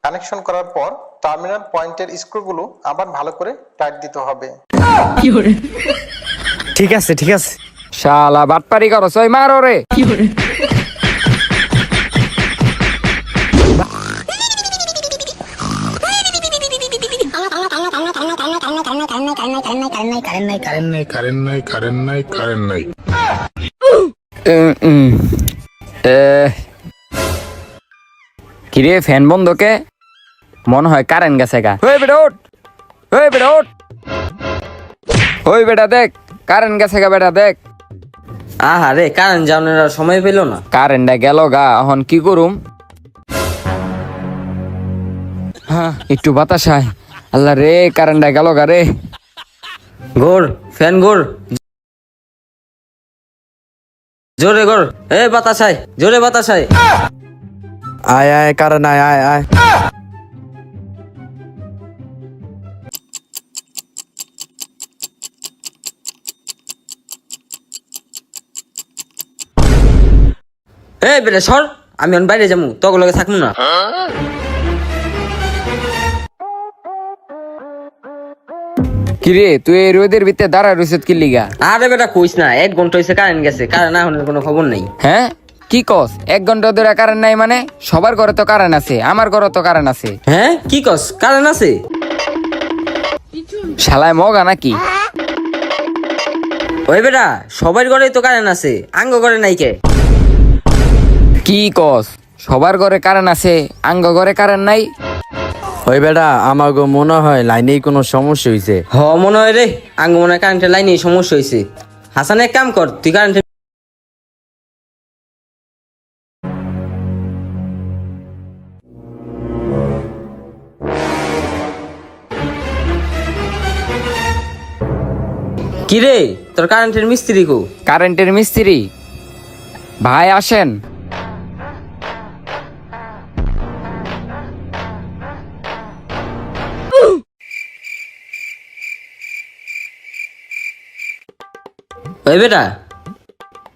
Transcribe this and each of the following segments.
Connection করার পর terminal পয়েন্টের স্ক্রুগুলো আবার ভালো করে টাইট দিতে হবে। ঠিক আছে ঠিক আছে। শালা বাটপারি করো সই মারো রে। কিরে ফ্যান বন্ধকে মনে হয় কারেন্ট গেছে গা। ওই বেটা ওঠ, ওই বেটা ওঠ, ওই বেটা দেখ কারেন্ট গেছে গা। বেটা দেখ আহারে কারেন্ট যাওয়ার সময় পেল না। কারেন্টটা গেল গা, এখন কি করুম? হ্যাঁ একটু বাতাস আয়। আল্লাহ রে কারেন্টটা গেল গা রে। ঘোর ফ্যান ঘোর, জোরে ঘোর। এ বাতাস আয়, জোরে বাতাস আয়। আয় আয় কারণ আয় আয় আয়। এ বেটা সর, আমি এখন বাইরে যাবো, তোকে লগে থাকবো না। কিরে তুই এই রোদের ভিতরে দাঁড়া রইছত কি লিগা? আরে বেটা কইস না, 1 ঘন্টা হয়েছে কারেন্ট গেছে, কারেন্ট না হলে কোনো খবর নেই। হ্যাঁ কি কস? 1 ঘন্টা ধরে কারেন্ট নাই মানে? সবার ঘরে তো কারেন্ট আছে, আমার ঘরে তো কারেন্ট আছে। হ্যাঁ কি কস, কারেন্ট আছে? শালায় মগা নাকি? ওই বেটা সবার ঘরে তো কারেন্ট আছে, আঙ্গ ঘরে নাই কে? কি কস? সবার ঘরে কারেন্ট আছে, আঙ্গ ঘরে কারেন্ট নাই? ওই বেটা আমার মনে হয় লাইনেই কোনো সমস্যা হয়েছে। হ মনে হয় রে, আঙ্গ মনে হয় কারেন্টের লাইনে সমস্যা হয়েছে। হাসান এক কাম কর, তুই কারেন্টের কিরে তোর কারেন্টের মিস্ত্রি কো? কারেন্টের মিস্ত্রি ভাই আসেন। ওই বেটা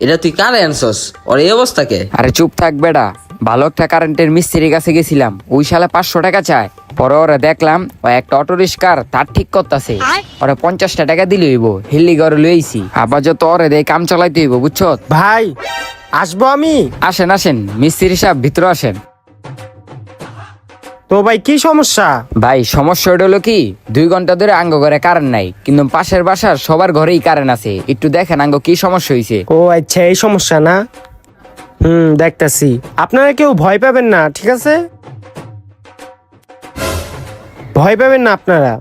এটা তুই কারে আনছস? ওর এই অবস্থা কে? আরে চুপ থাক বেটা, ভালো একটা কারেন্টের মিস্ত্রির কাছে গেছিলাম, ওই শালা 500 টাকা চায়। পরে ওরা দেখলাম ও একটা অটো রিস্কার তার ঠিক করতেছে, ওরা 50 টাকা দিলে হইব, হিল্লি ঘরে লইছি। আবার যত ওরে দেয় কাম চালাইতে হইব বুঝছো? ভাই আসবো আমি। আসেন আসেন মিস্ত্রি সাহেব ভিতরে আসেন। তো ভাই কি সমস্যা? ভাই সমস্যা হলো কি, 2 ঘন্টা ধরে আঙ্গ ঘরে কারেন্ট নাই, কিন্তু পাশের বাসার সবার ঘরেই কারেন্ট আছে। একটু দেখেন আঙ্গ কি সমস্যা হয়েছে। ও আচ্ছা এই সমস্যা না, দেখতাছি। আপনারা কেউ ভয় পাবেন না, ঠিক আছে? ভয় পাবেন না আপনারা।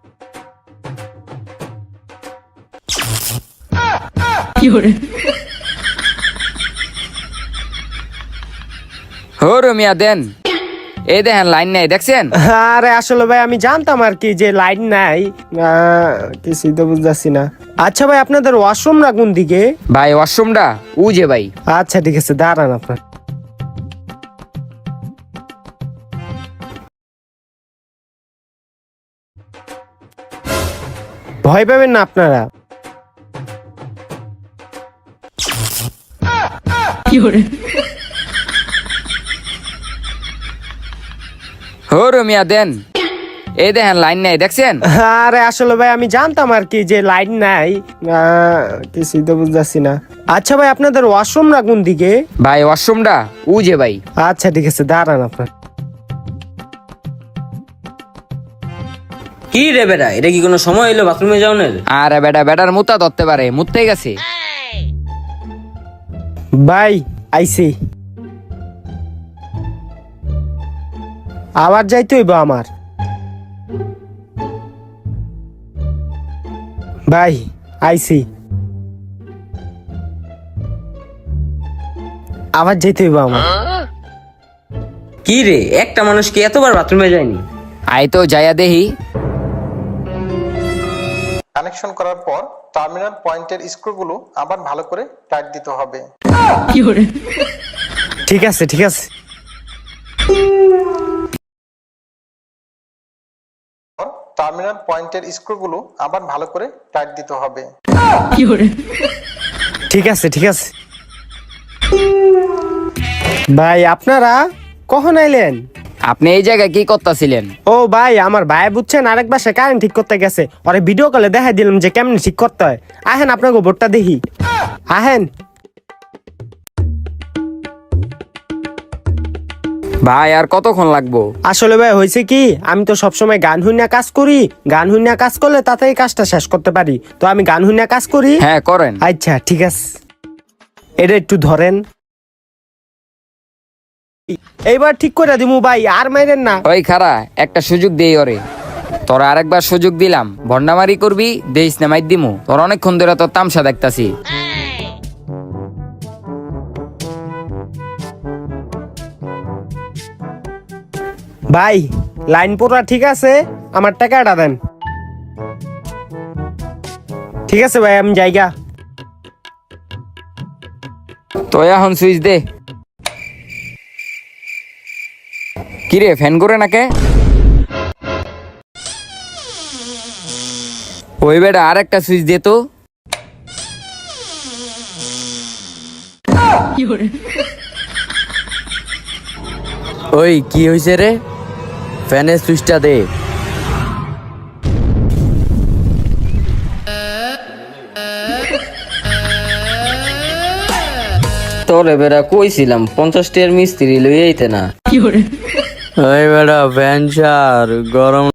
হো রমিয়া দেন, এই দেখেন লাইন নাই দেখছেন? আরে আসলে ভাই আমি জানতাম আর কি যে লাইন নাই, কিছুই তো বুঝতেছি না। আচ্ছা ভাই আপনাদের ওয়াশরুমটা কোন দিকে? ভাই ওয়াশরুমটা ও যে ভাই। আচ্ছা ঠিক আছে দাঁড়ান আপনার। ভয় পাবেন না আপনারা। হো রমিয়া দেন, এই দেখেন লাইন নাই দেখছেন? আরে আসলে ভাই আমি জানতাম আর কি যে লাইন নাই, কিছুই তো বুঝতেছি না। আচ্ছা ভাই আপনাদের ওয়াশরুমটা কোন দিকে? ভাই ওয়াশরুমটা ও যে ভাই। আচ্ছা ঠিক আছে দাঁড়ান আপনার। কি রে বেটা, এটা কি কোনো সময় হইলো বাথরুমে যাওয়ার? আরে বেটা বেটার মুতা ধরতে পারে, মুততে গেছে। ভাই আইসি, আবার যাইতে হইব আমার। ভাই আইসি, আবার যাইতে হইব আমার। কি রে একটা মানুষ কি এতবার বাথরুমে যায়নি? আই তো যাইয়া দেহি। কানেকশন করার পর টার্মিনাল পয়েন্টের স্ক্রুগুলো আবার ভালো করে টাইট দিতে হবে। ঠিক আছে ঠিক আছে। টার্মিনাল পয়েন্টের স্ক্রুগুলো আবার ভালো করে টাইট দিতে হবে। ঠিক আছে ঠিক আছে। ভাই আপনারা কখন আইলেন? আপনি এই জায়গায় কি করতেছিলেন? ও ভাই, আমার ভাই বুঝছেন আরেক বাসে কারেন্ট ঠিক করতে গেছে, ওরে ভিডিও কলে দেখাই দিলাম যে কেমনে ঠিক করতে হয়। আহেন আপনাকে বোর্ডটা দেখি, আহেন। ভাই আর কতক্ষণ লাগবো? আসলে ভাই হয়েছে কি, আমি তো সবসময় গান হুইনা কাজ করি, গান হুইনা কাজ করলে তাতেই কাজটা শেষ করতে পারি, তো আমি গান হুইনা কাজ করি। হ্যাঁ করেন। আচ্ছা ঠিক আছে, এটা একটু ধরেন, এইবার ঠিক করে দিমু ভাই, আর মাইরেন না। ওই খারা, একটা সুযোগ দেই ওরে। তোরা আরেকবার সুযোগ দিলাম, ভন্ডামারি করবি, দেইস না মাইর দিমু। তোর অনেকক্ষণ ধরে তোর তামসা দেখতাছি। ভাই লাইন পুরা ঠিক আছে, আমার টাকাটা দেন। ঠিক আছে ভাই, আমি যাইগা। তো এখন সুইচ দে। কিরে ফ্যান করে নাকে? ওই বেটা আর একটা সুইচ দে তো। ওই কি হয়েছে রে? ফ্যানের সুইচটা দে। তোরে বেড়া কইছিলাম 50 টাকার মিস্ত্রি লই আইতে না। ওই বেটা ফ্যান সার গরম